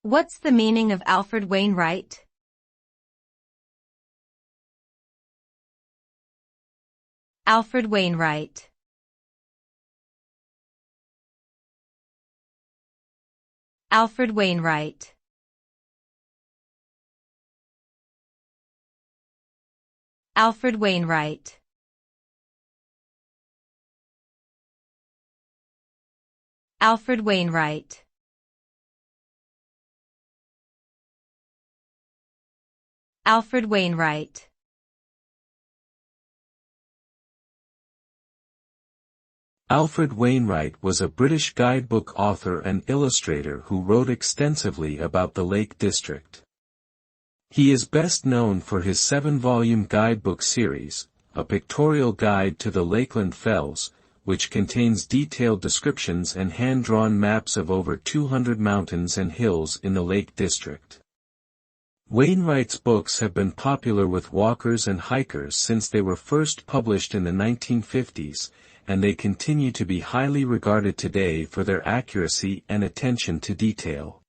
What's the meaning of Alfred Wainwright? Alfred Wainwright. Alfred Wainwright. Alfred Wainwright. Alfred Wainwright. Alfred Wainwright. Alfred Wainwright was a British guidebook author and illustrator who wrote extensively about the Lake District. He is best known for his 7-volume guidebook series, A Pictorial Guide to the Lakeland Fells, which contains detailed descriptions and hand-drawn maps of over 200 mountains and hills in the Lake District. Wainwright's books have been popular with walkers and hikers since they were first published in the 1950s, and they continue to be highly regarded today for their accuracy and attention to detail.